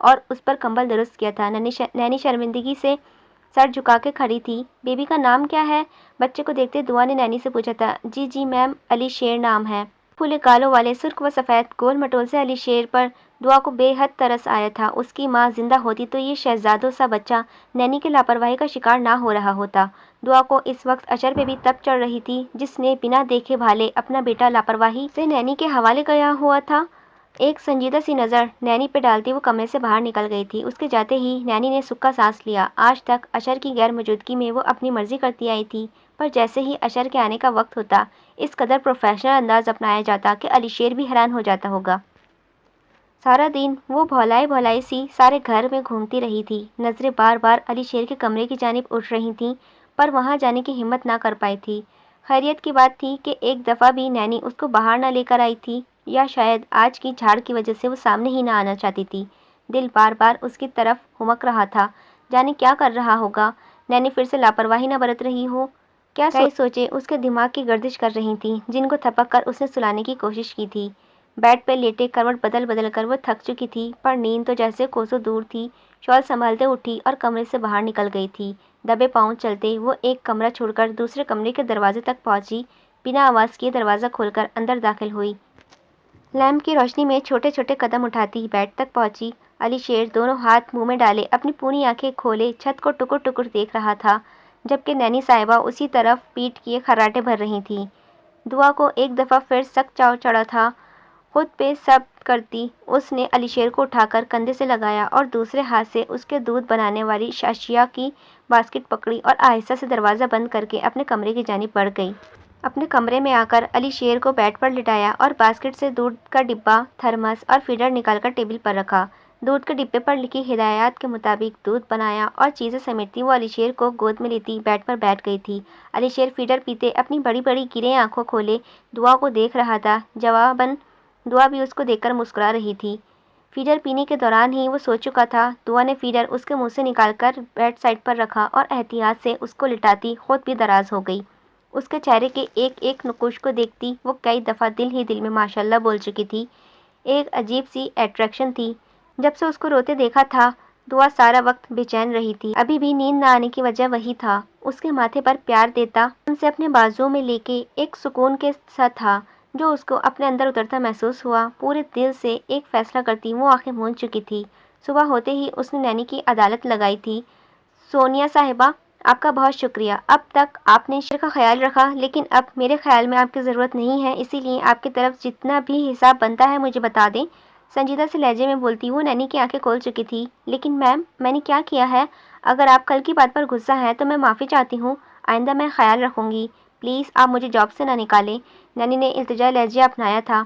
اور اس پر کمبل درست کیا تھا۔ نینی شرمندگی سے سر جھکا کے کھڑی تھی۔ بیبی کا نام کیا ہے؟ بچے کو دیکھتے دعا نے نینی سے پوچھا تھا۔ جی میم، علی شیر نام ہے۔ پھولے گالوں والے سرخ و سفید گول مٹول سے علی شیر پر دعا کو بے حد ترس آیا تھا۔ اس کی ماں زندہ ہوتی تو یہ شہزادوں سا بچہ نینی کی لاپرواہی کا شکار نہ ہو رہا ہوتا۔ دعا کو اس وقت اشر پہ بھی تپ چڑھ رہی تھی، جس نے بنا دیکھے بھالے اپنا بیٹا لاپرواہی سے نینی کے حوالے کیا ہوا تھا۔ ایک سنجیدہ سی نظر نینی پہ ڈالتی وہ کمرے سے باہر نکل گئی تھی۔ اس کے جاتے ہی نینی نے سکھا سانس لیا۔ آج تک اشر کی غیر موجودگی میں وہ اپنی مرضی کرتی آئی تھی، پر جیسے ہی اشر کے آنے کا وقت ہوتا اس قدر پروفیشنل انداز اپنایا جاتا کہ علی شیر بھی حیران ہو جاتا ہوگا۔ سارا دن وہ بھولائی سی سارے گھر میں گھومتی رہی تھی۔ نظریں بار بار علی شیر کے کمرے کی جانب اٹھ رہی تھیں، پر وہاں جانے کی ہمت نہ کر پائی تھی۔ خیریت کی بات تھی کہ ایک دفعہ بھی نینی اس کو باہر نہ لے کر آئی تھی، یا شاید آج کی جھاڑ کی وجہ سے وہ سامنے ہی نہ آنا چاہتی تھی۔ دل بار بار اس کی طرف ہمک رہا تھا، جانے کیا کر رہا ہوگا، نینی پھر سے لاپرواہی نہ برت رہی ہو۔ کیا سوچے اس کے دماغ کی گردش کر رہی تھیں، جن کو تھپک کر اس نے سلانے کی کوشش کی تھی۔ بیڈ پہ لیٹے کروٹ بدل کر وہ تھک چکی تھی، پر نیند تو جیسے کوسوں دور تھی۔ شال سنبھالتے اٹھی اور کمرے سے باہر نکل گئی تھی۔ دبے پاؤں چلتے وہ ایک کمرہ چھوڑ کر دوسرے کمرے کے دروازے تک پہنچی۔ بنا آواز کیے دروازہ کھول کر اندر داخل ہوئی۔ لیمپ کی روشنی میں چھوٹے چھوٹے قدم اٹھاتی بیڈ تک پہنچی۔ علی شیر دونوں ہاتھ منہ میں ڈالے اپنی پونی آنکھیں کھولے چھت کو ٹکر ٹکر دیکھ رہا تھا، جبکہ نینی صاحبہ اسی طرف پیٹ کیے خراٹے بھر رہی تھیں۔ دعا کو ایک دفعہ پھر سخت چاو چڑھا تھا، خود پہ صبر کرتی اس نے علی شیر کو اٹھا کر کندھے سے لگایا اور دوسرے ہاتھ سے اس کے دودھ بنانے والی اشیاء کی باسکٹ پکڑی اور آہستہ سے دروازہ بند کر کے اپنے کمرے کی جانب بڑھ گئی۔ اپنے کمرے میں آ کر علی شیر کو بیڈ پر لٹایا اور باسکٹ سے دودھ کا ڈبہ، تھرمس اور فیڈر نکال کر ٹیبل پر رکھا۔ دودھ کے ڈبے پر لکھی ہدایات کے مطابق دودھ بنایا اور چیزیں سمیٹتی وہ علی شیر کو گود میں لیتی بیڈ پر بیٹھ گئی تھی۔ علی شیر فیڈر پیتے اپنی بڑی بڑی گرے آنکھوں کھولے دعا کو دیکھ رہا تھا۔ جواباً دعا بھی اس کو دیکھ کر مسکرا رہی تھی۔ فیڈر پینے کے دوران ہی وہ سوچ چکا تھا۔ دعا نے فیڈر اس کے منہ سے نکال کر بیڈ سائڈ پر رکھا اور احتیاط سے اس کو لٹاتی خود بھی دراز ہو گئی۔ اس کے چہرے کے ایک ایک نقوش کو دیکھتی وہ کئی دفعہ دل ہی دل میں ماشاءاللہ بول چکی تھی۔ ایک عجیب سی اٹریکشن تھی۔ جب سے اس کو روتے دیکھا تھا دعا سارا وقت بے چین رہی تھی۔ ابھی بھی نیند نہ آنے کی وجہ وہی تھا۔ اس کے ماتھے پر پیار دیتا ان سے اپنے بازوؤں میں لے کے ایک سکون کے سا تھا جو اس کو اپنے اندر اترتا محسوس ہوا۔ پورے دل سے ایک فیصلہ کرتی وہ آنکھیں موند چکی تھی۔ صبح ہوتے ہی اس نے نینی کی عدالت لگائی تھی۔ سونیا صاحبہ، آپ کا بہت شکریہ۔ اب تک آپ نے شیر کا خیال رکھا، لیکن اب میرے خیال میں آپ کی ضرورت نہیں ہے، اسی لیے آپ کی طرف جتنا بھی حساب بنتا ہے مجھے بتا دیں۔ سنجیدہ سے لہجے میں بولتی وہ نینی کی آنکھیں کھول چکی تھی۔ لیکن میم، میں نے کیا کیا ہے؟ اگر آپ کل کی بات پر غصہ ہیں تو میں معافی چاہتی ہوں، آئندہ میں خیال رکھوں گی۔ پلیز آپ مجھے جاب سے نہ نکالیں۔ نینی نے التجا لہجہ اپنایا تھا۔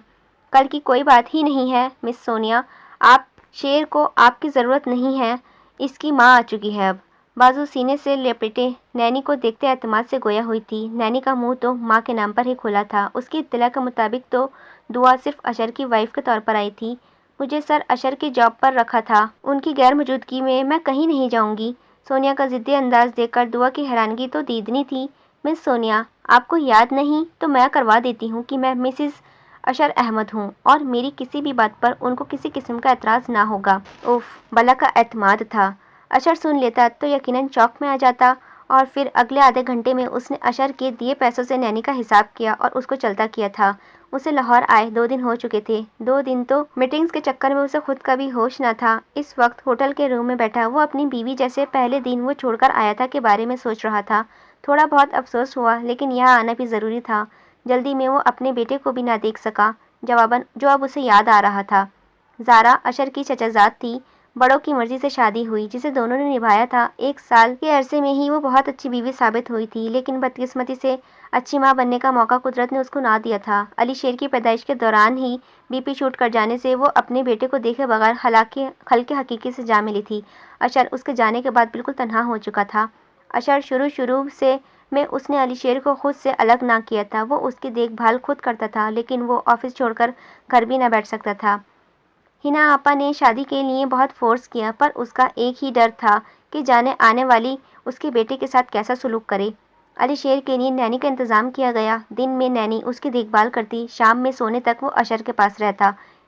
کل کی کوئی بات ہی نہیں ہے مس سونیا، آپ شیر کو آپ کی ضرورت نہیں ہے، اس کی ماں آ چکی ہے اب۔ بازو سینے سے لپیٹے نینی کو دیکھتے اعتماد سے گویا ہوئی تھی۔ نینی کا منہ تو ماں کے نام پر ہی کھلا تھا۔ اس کی اطلاع کے مطابق تو دعا صرف اشر کی وائف کے طور پر آئی تھی۔ مجھے سر اشر کی جاب پر رکھا تھا، ان کی غیر موجودگی میں کہیں نہیں جاؤں گی۔ سونیا کا ضدی انداز دیکھ کر دعا کی حیرانگی تو دیدنی تھی۔ مس سونیا، آپ کو یاد نہیں تو میں کروا دیتی ہوں کہ میں مسز اشر احمد ہوں اور میری کسی بھی بات پر ان کو کسی قسم کا اعتراض نہ ہوگا۔ اوف، بلا کا اعتماد تھا۔ اشر سن لیتا تو یقیناً چوک میں آ جاتا، اور پھر اگلے آدھے گھنٹے میں اس نے اشر کے دیے پیسوں سے نینی کا حساب کیا اور اس کو چلتا کیا تھا۔ اسے لاہور آئے 2 دن ہو چکے تھے۔ 2 دن تو میٹنگز کے چکر میں اسے خود کا بھی ہوش نہ تھا۔ اس وقت ہوٹل کے روم میں بیٹھا وہ اپنی بیوی جیسے پہلے دن وہ چھوڑ کر آیا تھا کے بارے میں سوچ رہا تھا۔ تھوڑا بہت افسوس ہوا، لیکن یہاں آنا بھی ضروری تھا۔ جلدی میں وہ اپنے بیٹے کو بھی نہ دیکھ سکا، جواباً جو اب اسے یاد آ رہا تھا۔ زارا اشر کی چچا تھی۔ بڑوں کی مرضی سے شادی ہوئی جسے دونوں نے نبھایا تھا۔ 1 سال کے عرصے میں ہی وہ بہت اچھی بیوی ثابت ہوئی تھی، لیکن بدقسمتی سے اچھی ماں بننے کا موقع قدرت نے اس کو نہ دیا تھا۔ علی شیر کی پیدائش کے دوران ہی بی پی شوٹ کر جانے سے وہ اپنے بیٹے کو دیکھے بغیر خلق حقیقی سے جا ملی تھی۔ اشر اس کے جانے کے بعد بالکل تنہا ہو چکا تھا۔ اشر شروع سے میں اس نے علی شیر کو خود سے الگ نہ کیا تھا۔ وہ اس کی دیکھ بھال خود کرتا تھا، لیکن وہ آفس چھوڑ کر گھر بھی نہ بیٹھ سکتا تھا۔ ہنا آپا نے شادی کے لیے بہت فورس کیا، پر اس کا ایک ہی ڈر تھا کہ جانے آنے والی اس کے بیٹے کے ساتھ کیسا سلوک کرے۔ علی شیر کے لیے نینی کا انتظام کیا گیا۔ دن میں نینی اس کی دیکھ بھال کرتی، شام میں سونے تک وہ اشر کے پاس رہتا۔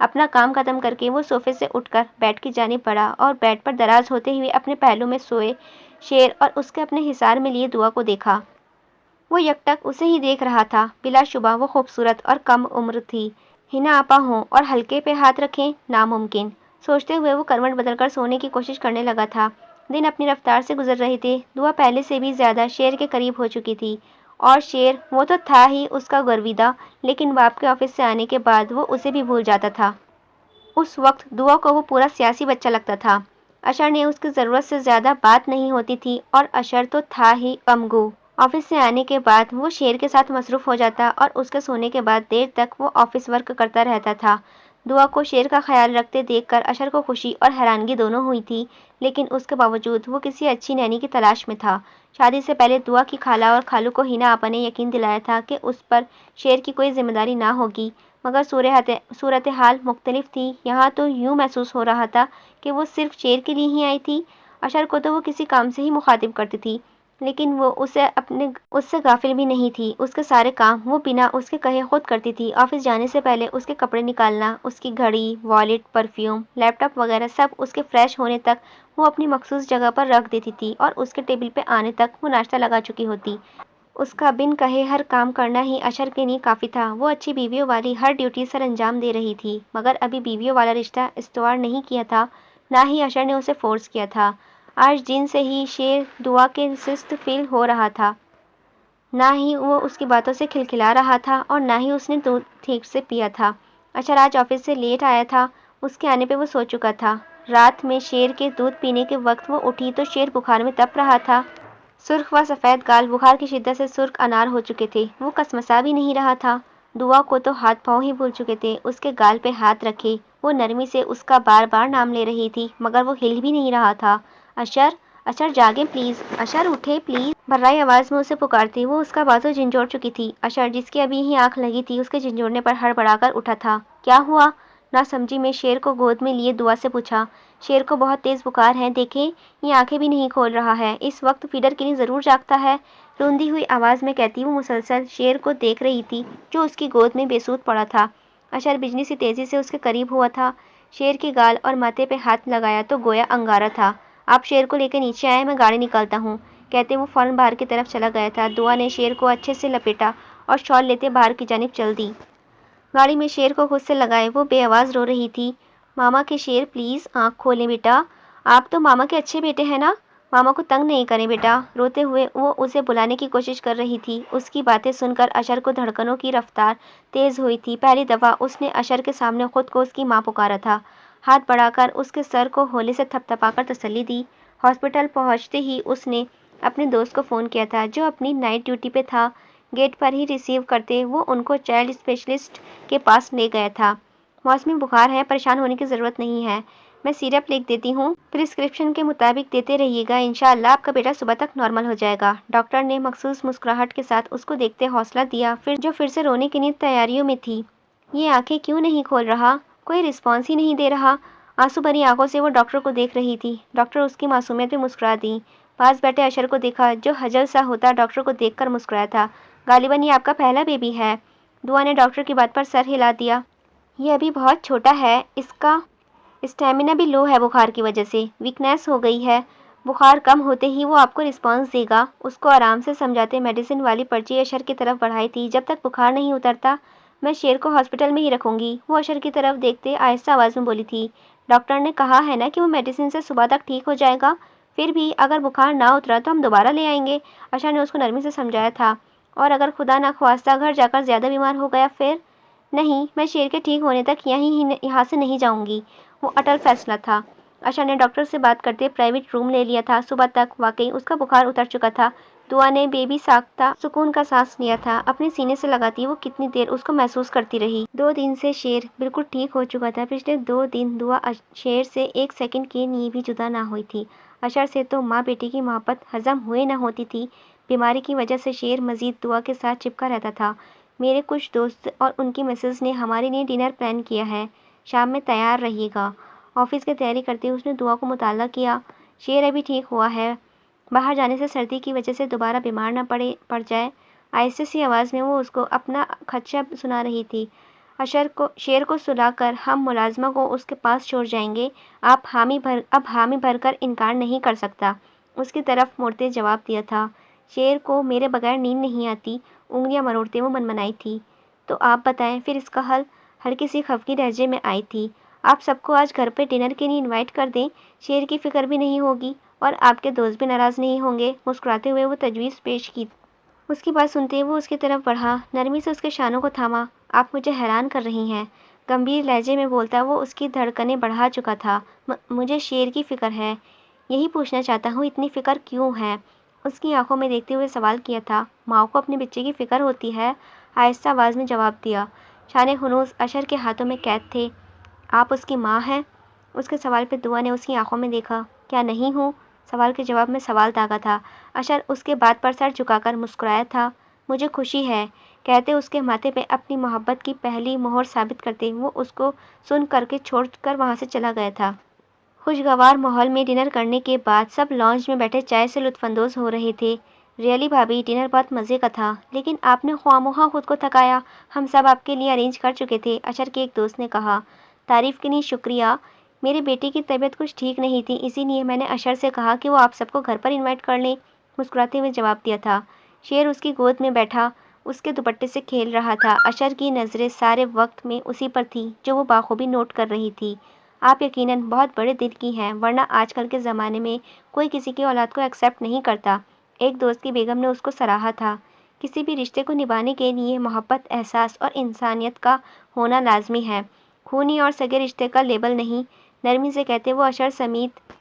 اپنا کام ختم کر کے وہ صوفے سے اٹھ کر بیڈ کی جانب بڑھا اور بیڈ پر دراز ہوتے ہوئے اپنے پہلو میں سوئے شیر اور اس کے اپنے حصار میں لیے دعا کو دیکھا۔ وہ یکٹک اسے ہی دیکھ رہا تھا۔ بلا شبہ وہ خوبصورت اور کم عمر تھی۔ ہنا آپا ہوں اور حلقے پہ ہاتھ رکھیں، ناممکن۔ سوچتے ہوئے وہ کروٹ بدل کر سونے کی کوشش کرنے لگا تھا۔ دن اپنی رفتار سے گزر رہے تھے۔ دعا پہلے سے بھی زیادہ شیر کے قریب ہو چکی تھی، اور شیر وہ تو تھا ہی اس کا گرویدہ، لیکن باپ کے آفس سے آنے کے بعد وہ اسے بھی بھول جاتا تھا۔ اس وقت دعا کو وہ پورا سیاسی بچہ لگتا تھا۔ اشر نے اس کی ضرورت سے زیادہ بات نہیں ہوتی تھی، اور اشر تو تھا ہی غمگو۔ آفس سے آنے کے بعد وہ شیر کے ساتھ مصروف ہو جاتا اور اس کے سونے کے بعد دیر تک وہ آفس ورک کرتا رہتا تھا۔ دعا کو شیر کا خیال رکھتے دیکھ کر اشر کو خوشی اور حیرانگی دونوں ہوئی تھی، لیکن اس کے باوجود وہ کسی اچھی نینی کی تلاش میں تھا۔ شادی سے پہلے دعا کی خالہ اور خالو کو ہنا آپا نے یقین دلایا تھا کہ اس پر شیر کی کوئی ذمہ داری نہ ہوگی، مگر صورتحال مختلف تھی۔ یہاں تو یوں محسوس ہو رہا تھا کہ وہ صرف شیر کے لیے ہی آئی تھی۔ اشر کو تو وہ کسی کام سے ہی مخاطب کرتی تھی، لیکن وہ اس سے غافل بھی نہیں تھی۔ اس کے سارے کام وہ بنا اس کے کہے خود کرتی تھی۔ آفس جانے سے پہلے اس کے کپڑے نکالنا، اس کی گھڑی، والیٹ، پرفیوم، لیپ ٹاپ وغیرہ سب اس کے فریش ہونے تک وہ اپنی مخصوص جگہ پر رکھ دیتی تھی، اور اس کے ٹیبل پہ آنے تک وہ ناشتہ لگا چکی ہوتی۔ اس کا بن کہے ہر کام کرنا ہی اشر کے لیے کافی تھا۔ وہ اچھی بیویوں والی ہر ڈیوٹی سر انجام دے رہی تھی، مگر ابھی بیویوں والا رشتہ استوار نہیں کیا تھا، نہ ہی اشر نے اسے فورس کیا تھا۔ آج دن سے ہی شیر دعا کے سست فیل ہو رہا تھا۔ نہ ہی وہ اس کی باتوں سے کھلکھلا رہا تھا، اور نہ ہی اس نے دودھ ٹھیک سے پیا تھا۔ اشر آج آفس سے لیٹ آیا تھا۔ اس کے آنے پہ وہ سو چکا تھا۔ رات میں شیر کے دودھ پینے کے وقت وہ اٹھی تو شیر بخار میں تپ رہا تھا۔ سرخ و سفید گال بخار کی شدت سے سرخ انار ہو چکے تھے۔ وہ کسمسا بھی نہیں رہا تھا۔ دعا کو تو ہاتھ پاؤں ہی بھول چکے تھے۔ اس کے گال پہ ہاتھ رکھے وہ نرمی سے اس کا بار بار نام لے رہی تھی، مگر وہ ہل بھی نہیں رہا تھا۔ اشر، اشر جاگیں پلیز، اشر اٹھے پلیز، بھررائی آواز میں اسے پکارتی۔ وہ اس کا بازو جھنجھوڑ چکی تھی۔ اشر، جس کی ابھی ہی آنکھ لگی تھی، اس کے جھنجھوڑنے پر ہڑبڑا کر اٹھا تھا۔ کیا ہوا؟ ناسمجھی میں شیر کو گود میں لیے دعا سے پوچھا۔ شیر کو بہت تیز بخار ہے، دیکھیں یہ آنکھیں بھی نہیں کھول رہا ہے، اس وقت فیڈر کے لیے ضرور جاگتا ہے، روندی ہوئی آواز میں کہتی وہ مسلسل شیر کو دیکھ رہی تھی جو اس کی گود میں بے سود پڑا تھا۔ اشر بجلی سی تیزی سے اس کے قریب ہوا تھا۔ شیر کے گال اور ماتھے پہ ہاتھ لگایا تو گویا انگارا تھا۔ آپ شیر کو لے کے نیچے آئے، میں گاڑی نکالتا ہوں، کہتے وہ فوراً باہر کی طرف چلا گیا تھا۔ دعا نے شیر کو اچھے سے لپیٹا اور شال لیتے باہر کی جانب چل دی۔ گاڑی میں شیر کو خود سے لگائے وہ بے آواز رو رہی تھی۔ ماما کے شیر پلیز آنکھ کھولیں بیٹا، آپ تو ماما کے اچھے بیٹے ہیں نا، ماما کو تنگ نہیں کریں بیٹا۔ روتے ہوئے وہ اسے بلانے کی کوشش کر رہی تھی۔ اس کی باتیں سن کر اشر کو دھڑکنوں کی رفتار تیز ہوئی تھی۔ پہلی دفعہ اس نے اشر کے سامنے خود کو اس کی ماں پکارا تھا۔ ہاتھ بڑھا کر اس کے سر کو ہولے سے تھپ تھپا کر تسلی دی۔ ہاسپٹل پہنچتے ہی اس نے اپنے دوست کو فون کیا تھا جو اپنی نائٹ ڈیوٹی پہ تھا۔ گیٹ پر ہی ریسیو کرتے وہ ان کو چائلڈ اسپیشلسٹ کے پاس لے گیا تھا۔ موسمی بخار ہے، پریشان ہونے کی ضرورت نہیں ہے، میں سیرپ لکھ دیتی ہوں، پرسکرپشن کے مطابق دیتے رہیے گا، انشاءاللہ آپ کا بیٹا صبح تک نارمل ہو جائے گا۔ ڈاکٹر نے مخصوص مسکراہٹ کے ساتھ اس کو دیکھتے حوصلہ دیا، پھر سے رونے کی نیند تیاریوں میں تھی۔ یہ آنکھیں کیوں نہیں کھول رہا؟ کوئی رسپانس ہی نہیں دے رہا۔ آنسو بھری آنکھوں سے وہ ڈاکٹر کو دیکھ رہی تھی۔ ڈاکٹر اس کی معصومیت پہ مسکرا دیں۔ پاس بیٹھے اشر کو دیکھا جو حجل سا ہوتا ڈاکٹر کو دیکھ کر مسکرایا تھا۔ غالباً یہ آپ کا پہلا بیبی ہے۔ دعا نے ڈاکٹر کی بات پر سر ہلا دیا۔ یہ ابھی بہت چھوٹا ہے، اس کا اسٹیمنا بھی لو ہے، بخار کی وجہ سے ویکنیس ہو گئی ہے، بخار کم ہوتے ہی وہ آپ کو رسپانس دے گا۔ اس کو آرام سے سمجھاتے میڈیسن والی پرچی اشر کی طرف بڑھائی تھی۔ جب تک بخار نہیں اترتا میں شیر کو ہاسپٹل میں ہی رکھوں گی، وہ اشر کی طرف دیکھتے آہستہ آواز میں بولی تھی۔ ڈاکٹر نے کہا ہے نا کہ وہ میڈیسن سے صبح تک ٹھیک ہو جائے گا، پھر بھی اگر بخار نہ اترا تو ہم دوبارہ لے آئیں گے، اشر نے اس کو نرمی سے سمجھایا تھا۔ اور اگر خدا نخواستہ گھر جا کر زیادہ بیمار ہو گیا پھر؟ نہیں، میں شیر کے ٹھیک ہونے تک یہاں سے نہیں جاؤں گی، وہ اٹل فیصلہ تھا۔ اشر نے ڈاکٹر سے بات کرتے پرائیویٹ روم لے لیا تھا۔ صبح تک واقعی اس کا بخار اتر چکا تھا۔ دعا نے بے ساختہ سکون کا سانس لیا تھا، اپنے سینے سے لگاتی وہ کتنی دیر اس کو محسوس کرتی رہی۔ 2 دن سے شیر بالکل ٹھیک ہو چکا تھا۔ پچھلے 2 دن دعا شیر سے ایک سیکنڈ کے لیے بھی جدا نہ ہوئی تھی۔ اشر سے تو ماں بیٹی کی محبت ہضم ہوئے نہ ہوتی تھی۔ بیماری کی وجہ سے شیر مزید دعا کے ساتھ چپکا رہتا تھا۔ میرے کچھ دوست اور ان کی مسز نے ہمارے لیے ڈنر پلان کیا ہے، شام میں تیار رہیے گا۔ آفس کی تیاری کرتے اس نے دعا کو مطالعہ کیا۔ شیر ابھی ٹھیک ہوا ہے، باہر جانے سے سردی کی وجہ سے دوبارہ بیمار نہ پڑ جائے۔ آہستہ سی آواز میں وہ اس کو اپنا خدشہ سنا رہی تھی۔ شیر کو سلا کر ہم ملازمہ کو اس کے پاس چھوڑ جائیں گے۔ اب حامی بھر کر انکار نہیں کر سکتا، اس کی طرف مڑتے جواب دیا تھا۔ شیر کو میرے بغیر نیند نہیں آتی، انگلیاں مروڑتے وہ منمنائی تھی۔ تو آپ بتائیں پھر اس کا حل؟ ہلکی سی خفگی لہجے میں آئی تھی۔ آپ سب کو آج گھر پہ ڈنر کے لیے انوائٹ کر دیں، شیر کی فکر بھی نہیں ہوگی اور آپ کے دوست بھی ناراض نہیں ہوں گے۔ مسکراتے ہوئے وہ تجویز پیش کی۔ اس کی بات سنتے وہ اس کی طرف بڑھا، نرمی سے اس کے شانوں کو تھاما۔ آپ مجھے حیران کر رہی ہیں، گمبھیر لہجے میں بولتا وہ اس کی دھڑکنیں بڑھا چکا تھا۔ مجھے شیر کی فکر ہے، یہی پوچھنا چاہتا ہوں اتنی فکر کیوں ہے؟ اس کی آنکھوں میں دیکھتے ہوئے سوال کیا تھا۔ ماں کو اپنے بچے کی فکر ہوتی ہے، آہستہ آواز میں جواب دیا۔ شانے ہنوز اشر کے ہاتھوں میں قید تھے۔ آپ اس کی ماں ہیں؟ اس کے سوال پہ دعا نے اس کی آنکھوں میں دیکھا۔ کیا نہیں ہوں؟ سوال کے جواب میں سوال داغا تھا۔ اشر اس کے بات پر سر جھکا کر مسکرایا تھا۔ مجھے خوشی ہے، کہتے اس کے ماتھے پہ اپنی محبت کی پہلی مہر ثابت کرتے وہ اس کو سن کر کے چھوڑ کر وہاں سے چلا گیا تھا۔ خوشگوار ماحول میں ڈنر کرنے کے بعد سب لانج میں بیٹھے چائے سے لطف اندوز ہو رہے تھے۔ ریئلی بھابھی، ڈنر بہت مزے کا تھا، لیکن آپ نے خواہ خود کو تھکایا، ہم سب آپ کے لیے ارینج کر چکے تھے، اشر کے ایک دوست نے کہا۔ تعریف کے لیے شکریہ، میرے بیٹے کی طبیعت کچھ ٹھیک نہیں تھی، اسی لیے میں نے اشر سے کہا کہ وہ آپ سب کو گھر پر انوائٹ کر لیں، مسکراتے ہوئے جواب دیا تھا۔ شیر اس کی گود میں بیٹھا اس کے دوپٹے سے کھیل رہا تھا۔ اشر کی نظریں سارے وقت میں اسی پر تھی جو وہ بخوبی نوٹ کر رہی تھی۔ آپ یقیناً بہت بڑے دل کی ہیں، ورنہ آج کل کے زمانے میں کوئی کسی کی اولاد کو ایکسیپٹ نہیں کرتا، ایک دوست کی بیگم نے اس کو سراہا تھا۔ کسی بھی رشتے کو نبھانے کے لیے محبت، احساس اور انسانیت کا ہونا لازمی ہے، خونی اور سگے رشتے کا لیبل نہیں، نرمی سے کہتے وہ اشر سمیت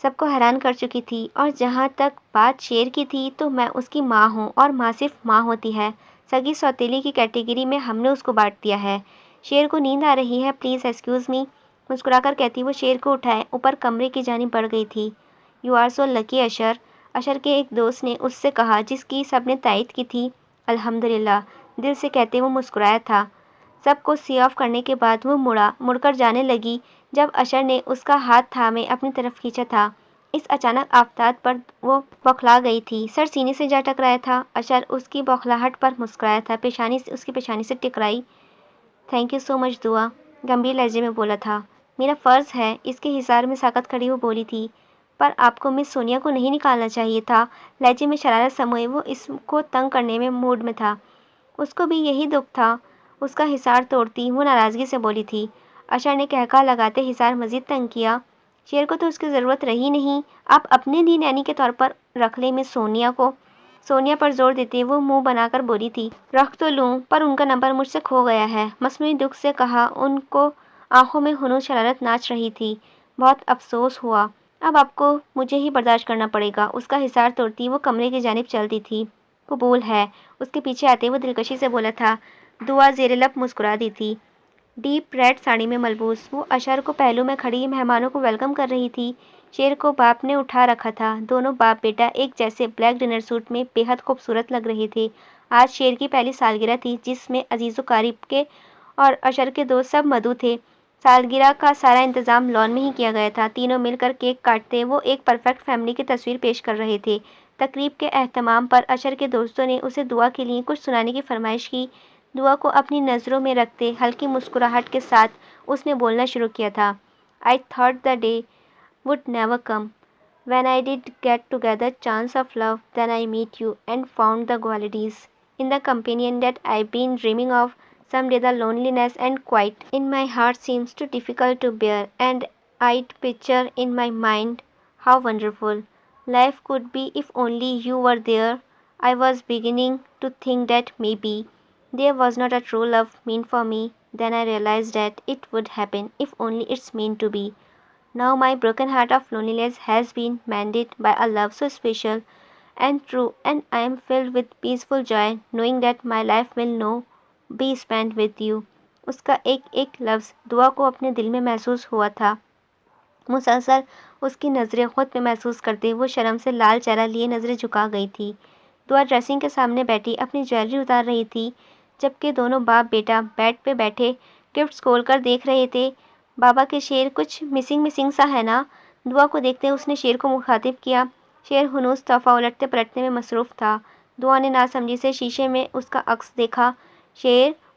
سب کو حیران کر چکی تھی۔ اور جہاں تک بات شیر کی تھی تو میں اس کی ماں ہوں، اور ماں صرف ماں ہوتی ہے، سگی سوتیلی کی کیٹیگری میں ہم نے اس کو بانٹ دیا ہے۔ شیر کو نیند آ رہی ہے، پلیز ایکسکیوز می، مسکرا کر کہتی وہ شیر کو اٹھائے اوپر کمرے کی جانب بڑھ گئی تھی۔ یو آر سو لکی اشر، اشر کے ایک دوست نے اس سے کہا جس کی سب نے تائید کی تھی۔ الحمدللہ، دل سے کہتے وہ مسکرایا تھا۔ سب کو سی آف کرنے کے بعد وہ مڑ کر جانے لگی جب اشر نے اس کا ہاتھ تھامے اپنی طرف کھینچا تھا۔ اس اچانک آفتاب پر وہ بوکھلا گئی تھی، سر سینے سے جا ٹکرایا تھا۔ اشر اس کی بوکھلاہٹ پر مسکرایا تھا، اس کی پیشانی سے ٹکرائی۔ تھینک یو سو مچ دعا، گمبھیر لہجے میں بولا تھا۔ میرا فرض ہے، اس کے حصار میں ساکت کھڑی وہ بولی تھی۔ پر آپ کو مس سونیا کو نہیں نکالنا چاہیے تھا، لہجے میں شرارت سموئے وہ اس کو تنگ کرنے میں موڈ میں تھا۔ اس کو بھی یہی دکھ تھا، اس کا حصار توڑتی وہ ناراضگی سے بولی تھی۔ اشر نے کہکہا لگاتے حصار مزید تنگ کیا۔ شیر کو تو اس کی ضرورت رہی نہیں، آپ اپنے لیے نینی کے طور پر رکھ لیں مس سونیا کو۔ سونیا پر زور دیتے وہ منہ بنا کر بولی تھی۔ رکھ تو لوں، پر ان کا نمبر مجھ سے کھو گیا ہے، مصنوعی دکھ سے کہا۔ ان کو آنکھوں میں ہنوز شرارت ناچ رہی تھی۔ بہت افسوس ہوا، اب آپ کو مجھے ہی برداشت کرنا پڑے گا۔ اس کا حصار توڑتی وہ کمرے کی جانب چلتی تھی۔ قبول ہے، اس کے پیچھے آتے وہ دلکشی سے بولا تھا۔ دعا زیر لب مسکرا دی تھی، ڈیپ ریڈ ساڑی میں ملبوس وہ اشر کو پہلو میں کھڑی مہمانوں کو ویلکم کر رہی تھی۔ شیر کو باپ نے اٹھا رکھا تھا، دونوں باپ بیٹا ایک جیسے بلیک ڈنر سوٹ میں بے حد خوبصورت لگ رہے تھے۔ آج شیر کی پہلی سالگرہ تھی جس میں عزیز و قریب کے اور اشر کے دوست سب مدعو تھے۔ سالگرہ کا سارا انتظام لان میں ہی کیا گیا تھا، تینوں مل کر کیک کاٹتے وہ ایک پرفیکٹ فیملی کی تصویر پیش کر رہے تھے۔ تقریب کے اہتمام پر اشر کے دوستوں نے اسے دعا کے لیے کچھ سنانے کی فرمائش کی۔ دعا کو اپنی نظروں میں رکھتے ہلکی مسکراہٹ کے ساتھ اس نے بولنا شروع کیا تھا۔ I thought the day would never come. When I did get together chance of love, then I meet you and found the qualities in the companion that I've been dreaming of. Someday the loneliness and quiet in my heart seems too difficult to bear, and I'd picture in my mind how wonderful life could be if only you were there. I was beginning to think that maybe there was not a true love meant for me. Then I realized that it would happen if only it's meant to be. Now my broken heart of loneliness has been mended by a love so special and true, and I am filled with peaceful joy knowing that my life will now be spent with you. اس کا ایک ایک لفظ دعا کو اپنے دل میں محسوس ہوا تھا۔ مسلسل اس کی نظریں خود پہ محسوس کرتے وہ شرم سے لال چہرہ لیے نظریں جھکا گئی تھی۔ دعا ڈریسنگ کے سامنے بیٹھی اپنی جویلری اتار رہی تھی، جبکہ دونوں باپ بیٹا بیڈ پہ بیٹھے گفٹس کھول کر دیکھ رہے تھے۔ بابا کے شیر کچھ مسنگ سا ہے نا؟ دعا کو دیکھتے اس نے شیر کو مخاطب کیا۔ شیر ہنوز تحفہ الٹتے پلٹنے میں مصروف تھا۔ دعا نے ناسمجھی سے شیشے میں اس کا عکس دیکھا۔ شیر،